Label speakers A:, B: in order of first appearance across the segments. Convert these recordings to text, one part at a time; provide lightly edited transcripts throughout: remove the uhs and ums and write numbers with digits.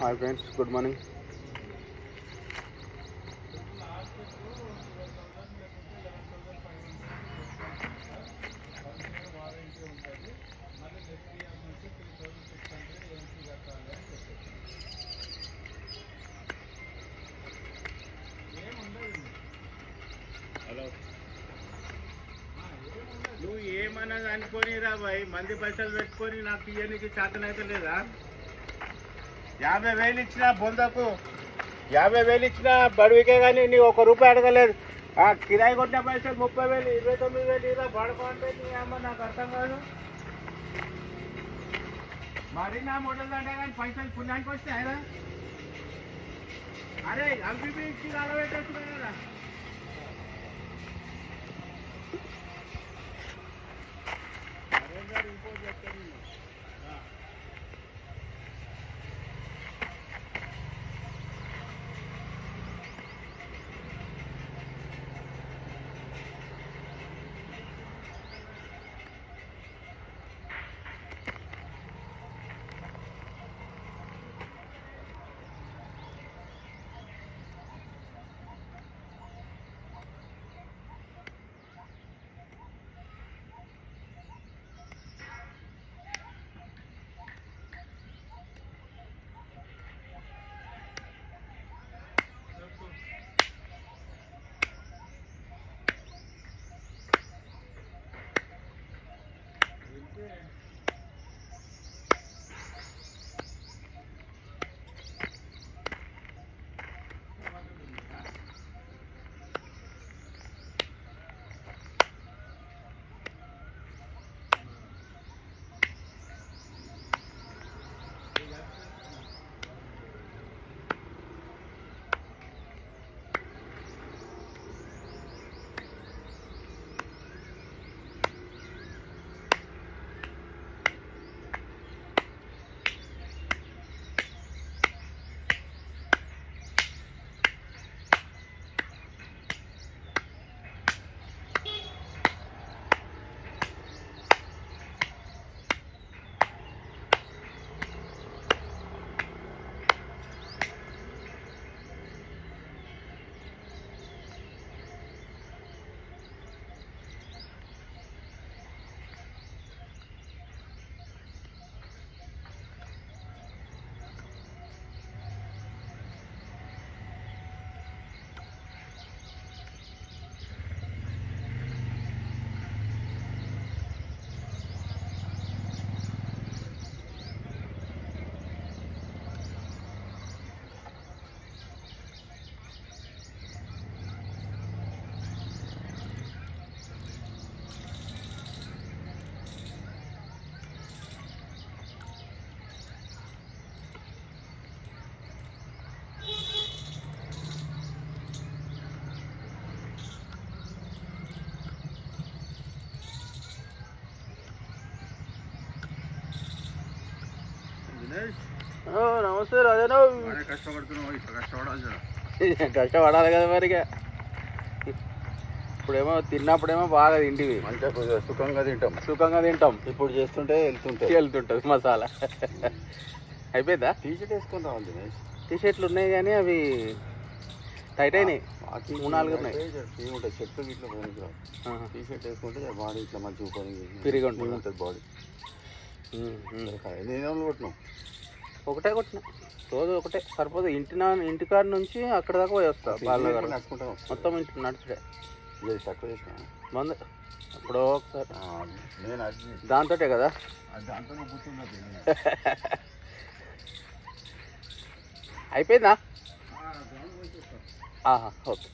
A: Hi friends, good morning.
B: నువ్వు ఏమన్నా అనుకోని రా బాయ్, మంది పైసలు పెట్టుకొని నాకు తీయనికి చేతనైతే లేదా? 50,000 ఇచ్చిన బొందకు, 50,000 ఇచ్చిన బడివికే కానీ నీకు ₹1 అడగలేదు. ఆ కిరాయి కొట్టిన పైసలు 30,000, 29,000 ఇలా పడుకోంటే నీ అమ్మ నాకు అర్థం కాదు. మరి నా మోడల్ అంటే కానీ పైసలు పుణ్యానికి వస్తాయి. అరే ఎంపీపీ ఇచ్చి అలవెట్టేస్తున్నాయి కదా.
A: నమస్తే రాజాను. కష్టపడాలి కదా మరి. ఇప్పుడేమో తిన్నప్పుడేమో బాగా తింటివి,
B: మంచిగా సుఖంగా
A: తింటాం.
B: ఇప్పుడు చేస్తుంటే
A: వెళ్తుంటుంది మసాలా. అయిపోయిందా?
B: టీషర్ట్ వేసుకొని రావాలి దినేష్.
A: టీషర్ట్లు ఉన్నాయి కానీ అవి టైట్ అయినాయి. 3-4 ఉన్నాయి.
B: ఏముంటుంది చెట్లు ఇట్లా పోనీ. టీషర్ట్ వేసుకుంటే బాడీ ఇట్లా మంచిగా పని
A: ఫ్రీగా ఉంటుంది
B: బాడీ. నేనేమో కొట్టినావు?
A: ఒకటే కొట్టిన, రోజు ఒకటే సరిపోదు. ఇంటికాడ నుంచి అక్కడ దాకా పోయి వస్తా. బాలనగర్
B: నడుచుకుంటాం
A: మొత్తం ఇంటి నడుచుడే.
B: తక్కువ చేసిన
A: మందు ఎప్పుడో ఒకసారి.
B: నేను
A: దాంతోటే కదా.
B: దాంతో గుర్తున్నది.
A: అయిపోయిందా? ఓకే.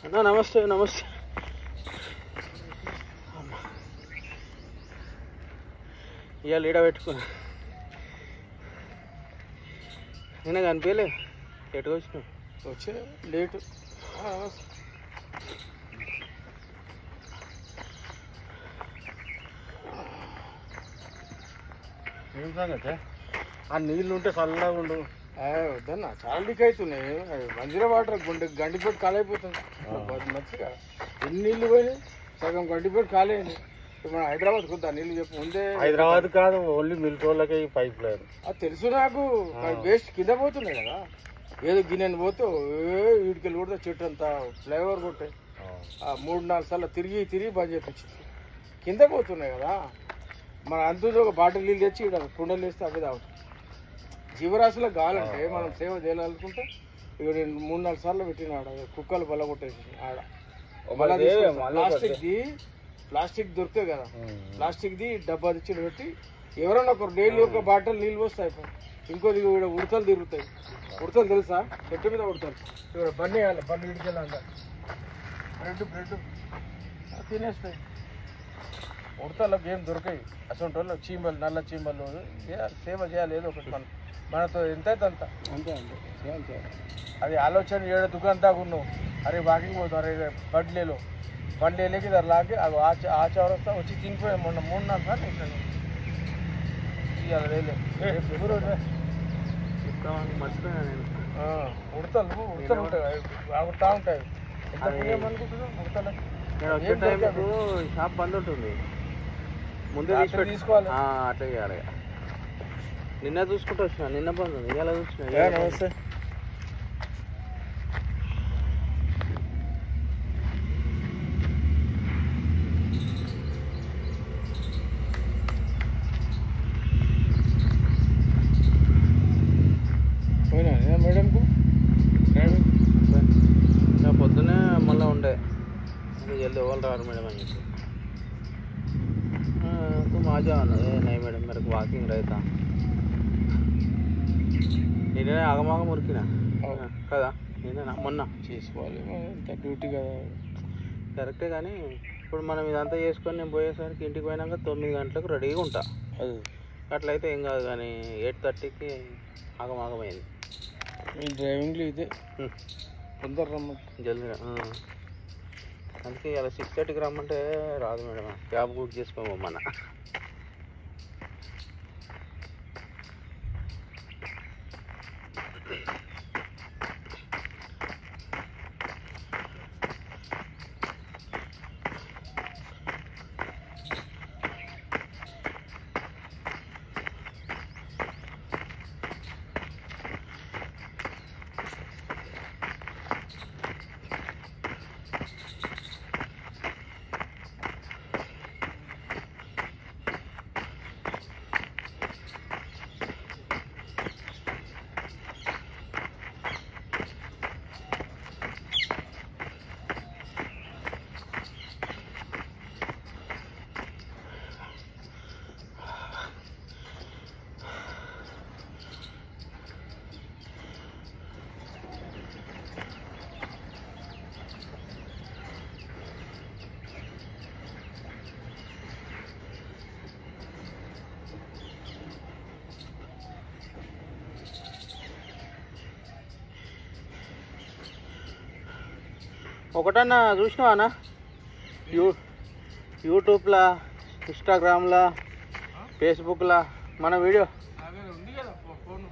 A: అన్నా నమస్తే నమస్తే. ఇవాళ ఈడ పెట్టుకున్నా. నిన్న కనిపించలే, ఎటుకు వచ్చినావు?
B: వచ్చే లేటు. ఏం సంగతే? ఆ నీళ్ళు ఉంటే చల్లగా ఉండు. వద్దన్నా చాలా లీక్ అవుతున్నాయి. మంచిగా వాటర్ గండిపోటు కాలైపోతుంది. మంచిగా ఎన్ని నీళ్ళు పోయినాయి, సగం గండిపోటు కాలేయండి. మన హైదరాబాద్ కొద్దా నీళ్ళు చెప్పు ముందే. హైదరాబాద్ కాదు, ఓన్లీ మిల్టోళ్ళకి పైప్ లైన్. అది తెలుసు నాకు. వేస్ట్ కింద పోతున్నాయి కదా, ఏదో గిన్నెని పోతే వీడికి కొడితే చెట్టు అంతా ఫ్లైఓవర్ కొట్టాయి. 3-4 సార్లు తిరిగి బంద్ చేయించింది. కింద పోతున్నాయి కదా. మన అంత ఒక బాటిల్ నీళ్ళు తెచ్చి ఇక్కడ కుండలు వేస్తే అవే తాగుతాం. జీవరాశులకు కావాలంటే మనం సేవ చేయాలనుకుంటే ఇక నేను 3-4 సార్లు పెట్టిన కుక్కలు బల కొట్టేసి ఆడ. ప్లాస్టిక్ దొరుకుతాయి కదా, ప్లాస్టిక్ది డబ్బా తెచ్చి పెట్టి ఎవరైనా ఒకరు డైలీ ఒక బాటిల్ నీళ్ళు పోస్తాయి. ఇంకోది ఇక్కడ ఉడతలు తిరుగుతాయి. ఉడతలు తెలుసా? చెట్టు మీద ఉడతారు. ఇక్కడ బండి వేయాలి, బండి ఇడికెళ్ళాలి. బ్రెడ్ తినేస్తాయి. ఉడతలకు ఏం దొరకాయి. అసలు వాళ్ళు చీమలు, నల్ల చీమలు సేవ చేయాలి. ఏదో ఒకటి మనతో ఎంత అయితే అంత అంతే చేయాలి. అది ఆలోచన ఏడు దుకాణం దాకా ఉన్నావు. అరే వాకింగ్ పోతాం, అరే బండి వెళ్ళకి దాని లాగి అది ఆచవరస్తా వచ్చి తినిపోయాం. మొన్న 3-4 సార్లు ఇట్లా
A: మర్చిపోయినా నేను.
B: ఉడతలు ఉంటాయి, ఆగుతా ఉంటాయి. ఏమనుకుంటున్నావు ఉడతలకి?
A: నేను వచ్చే టైంకు షాప్ బంద్ ఉంటుంది, ముందే తీసుకోవాలి. అట్లా చేయాలి. నిన్న చూసుకుంటూ వచ్చిన, నిన్న బంద్ ఉంది, ఇలా చూసిన.
B: నమస్తే. పోయినా మేడంకు
A: పొద్దునే మళ్ళీ ఉండే జల్दी ఎవరు రారు మేడం అని చెప్పి. तुम आ जाओ ना. नहीं मैडम मेरे को वॉकिंग रहता. నేనే ఆగమాగం ఉరికినా కదా, నేనేనా మొన్న
B: చేసుకోవాలి. డ్యూటీ కదా
A: కరెక్టే. కానీ ఇప్పుడు మనం ఇదంతా చేసుకొని నేను పోయేసరికి ఇంటికి పోయినాక 9 గంటలకు రెడీగా ఉంటా. అట్లయితే ఏం కాదు. కానీ 8:30కి ఆగమాగమైంది.
B: మీ డ్రైవింగ్లో ఇదే తొందర రమ్మంటే
A: జల్దీగా. అందుకే ఇలా 6:30కి రమ్మంటే రాదు మేడం. Cab book చేసుకోమన్న. ఒకటన్నా చూసినావానా యూట్యూబ్లో, ఇన్స్టాగ్రామ్లో, ఫేస్బుక్లో మన వీడియో
B: ఉంది కదా ఫోన్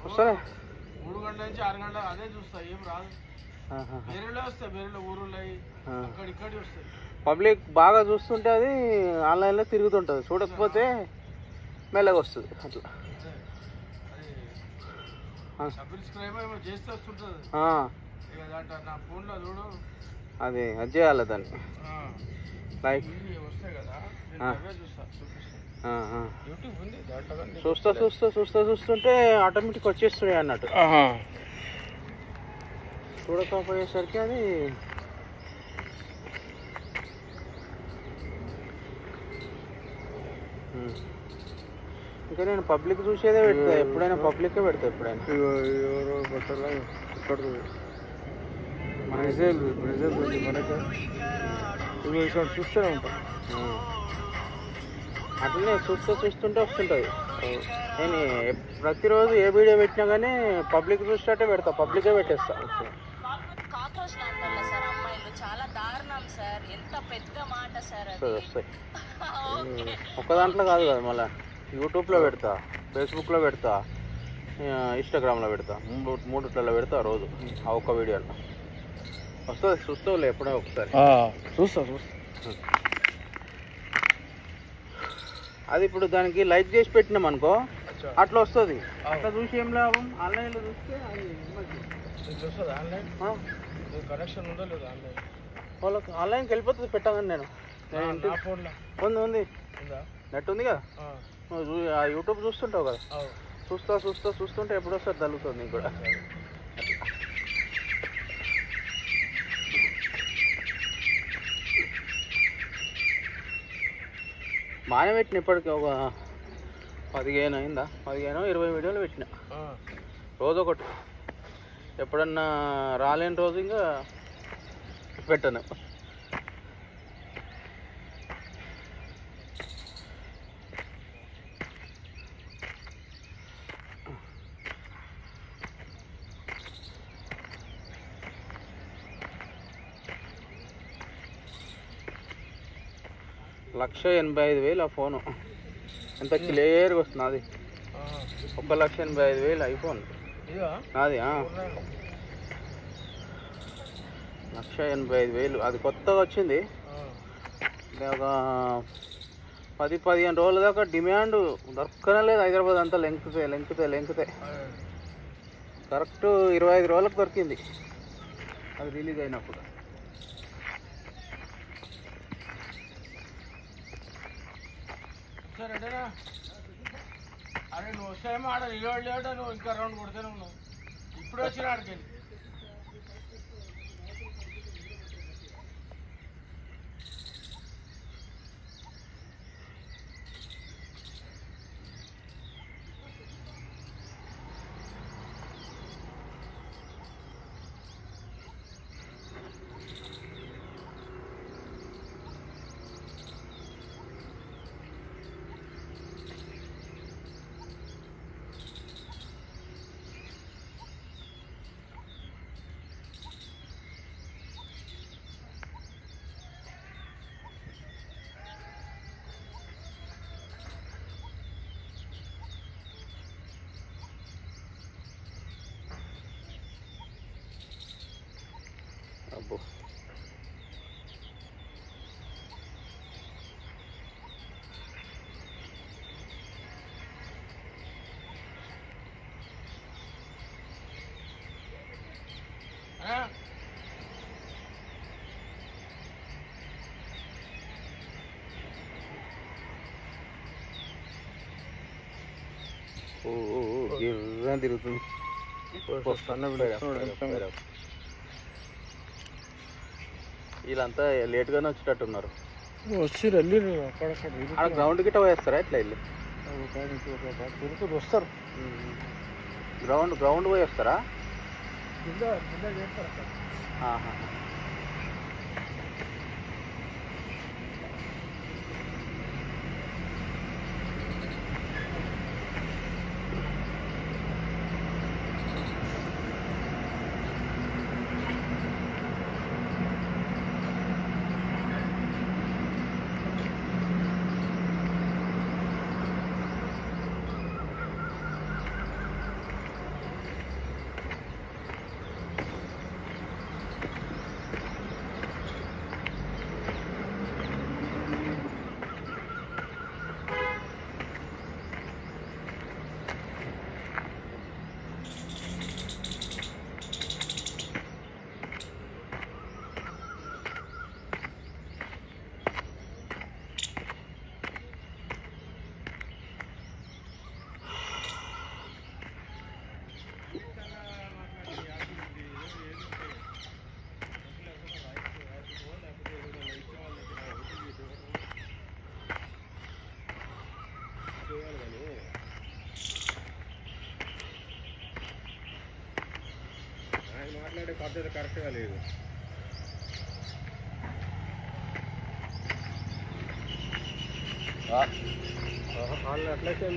A: వస్తలే.
B: 3 గంటల నుంచి 6 గంటల అదే చూస్తా. ఏం రాదు. వేరేలో వస్తాయి, వేరేలో ఊరులో ఇక్కడ వస్తాయి.
A: పబ్లిక్ బాగా చూస్తుంటే అది ఆన్లైన్లో తిరుగుతుంటుంది, చూడకపోతే మెల్లగా వస్తుంది. అట్లా
B: సబ్స్క్రైబ్ చేస్తే వస్తుంటుంది. నా ఫోన్లో చూడు
A: అది చేయాలి దాన్ని లైక్
B: వస్తాయి కదా యూట్యూబ్ ఉంది దాంట్లో
A: చూస్తుంటే ఆటోమేటిక్ వచ్చేస్తున్నాయి అన్నట్టు. చూడకపోయేసరికి అది ఇంకా నేను పబ్లిక్ చూసేదే పెడతా, ఎప్పుడైనా పబ్లిక్కే పెడతా. ఎప్పుడైనా
B: ఎవరో బట్టలు ఇక్కడ బ్రెజిల్ మనకి చూస్తూనే ఉంటాం.
A: అట్లనే చూస్తుంటే వస్తుంటుంది. నేను ప్రతిరోజు ఏ వీడియో పెట్టినా కానీ పబ్లిక్ చూసేటట్టే పెడతా, పబ్లికే పెట్టేస్తా. వస్తాయి ఒక్క దాంట్లో కాదు కదా, మళ్ళీ యూట్యూబ్లో పెడతా, ఫేస్బుక్లో పెడతా, ఇన్స్టాగ్రామ్లో పెడతా, మూడిట్లలో పెడతా రోజు. ఆ ఒక్క వీడియోలో వస్తుంది, చూస్తావులే ఎప్పుడో ఒకసారి.
B: చూస్తా
A: అది ఇప్పుడు దానికి లైక్ చేసి పెట్టినాం అనుకో అట్లా వస్తుంది. అట్లా చూసి ఏం లాభం, ఆన్లైన్లో చూస్తే అది
B: వస్తుంది. ఆన్లైన్ కనెక్షన్ ఉందో లేదు ఆన్లైన్
A: వాళ్ళకి ఆన్లైన్కి వెళ్ళిపోతుంది పెట్టగానే. నేను ఉంది నెట్ ఉంది కదా, యూట్యూబ్ చూస్తుంటావు కదా, చూస్తుంటే ఎప్పుడు వస్తుంది తగ్గుతుంది నీకు కూడా. బాగానే పెట్టిన, ఇప్పటికి ఒక 15 అయిందా, 15-20 వీడియోలు పెట్టిన రోజు ఒకటి. ఎప్పుడన్నా రాలేని రోజు ఇంకా పెట్టను. $1,85,000 ఆ ఫోను. ఎంత క్లియర్గా వస్తుంది అది. 1,85,000 ఐఫోన్ అది. 1,85,000 అది కొత్తగా వచ్చింది. ఒక 10-15 రోజుల దాకా డిమాండ్ దొరకనే లేదు. హైదరాబాద్ అంతా లెంకుతే కరెక్ట్ 25 రోజులకు దొరికింది అది రిలీజ్ అయినప్పుడు.
B: అరే నువ్వు వస్తాయేమో ఆడ నిలబడలేట, నువ్వు ఇంకా రౌండ్ కొడితేనే ఉన్నావు. ఇప్పుడు వచ్చిన ఆడికి
A: అబ్బో. గిర్రా తిరుగుతుంది. వీళ్ళంతా లేట్గానే వచ్చేటట్టున్నారు.
B: వచ్చి వెళ్ళి అక్కడ
A: గ్రౌండ్ గిట్ట పోయేస్తారా ఇట్లా వెళ్ళి?
B: వస్తారు.
A: గ్రౌండ్ పోయేస్తారా?
B: పద్ధతి కరెక్ట్గా లేదు. వాళ్ళు అట్లయితే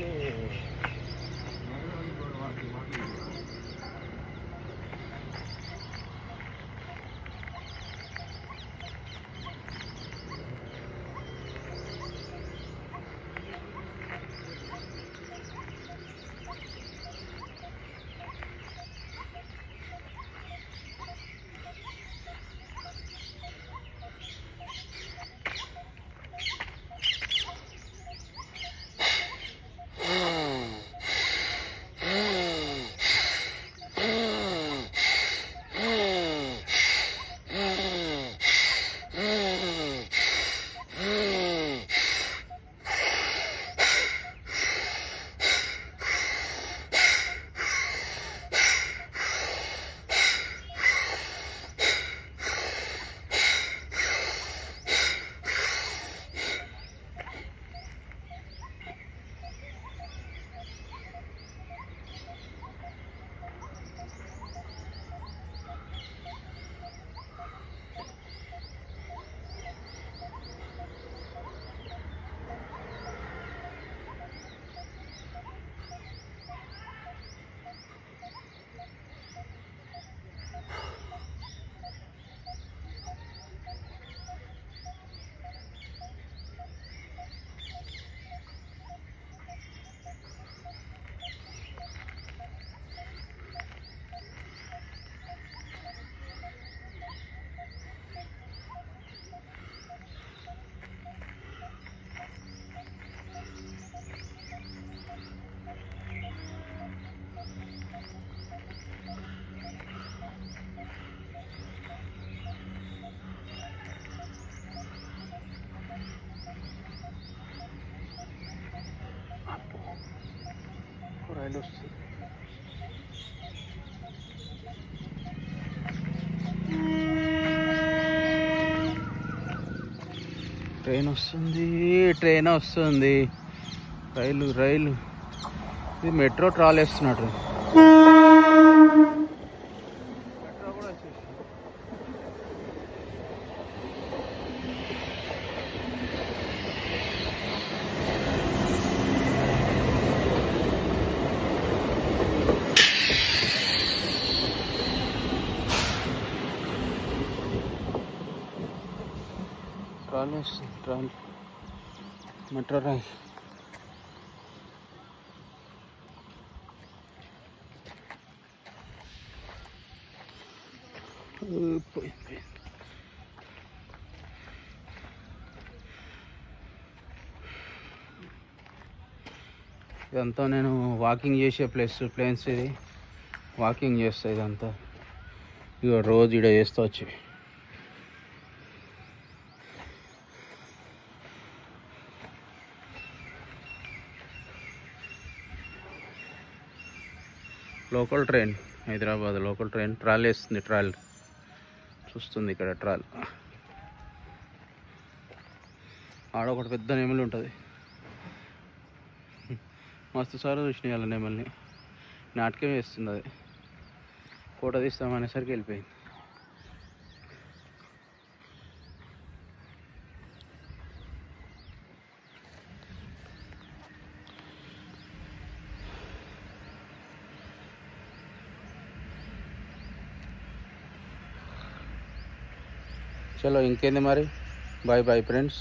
B: రైలు వస్తుంది.
A: ట్రైన్ వస్తుంది. రైలు ఇది మెట్రో ట్రాల్ వేస్తున్నాడు. మెట్రో కూడా వచ్చేసి ట్రాల్ మెట్రో రైల్. ఇదంతా నేను వాకింగ్ చేసే ప్లేన్స్ ఇది. వాకింగ్ చేస్తా ఇదంతా. ఇక రోజు ఇక్కడ చేస్తా వచ్చి. Local train, Hyderabad local train trial వేస్తుంది. ట్రాల్ చూస్తుంది ఇక్కడ. ట్రాల్ ఆడ ఒకటి పెద్ద నెమలి ఉంటుంది. మస్తు సార్లు చూసినాయి వాళ్ళ నెమల్ని. నాటకం వేస్తుంది అది. ఫోటో తీస్తామనేసరికి వెళ్ళిపోయింది. చలో ఇంకేంది మరి. Bye bye friends.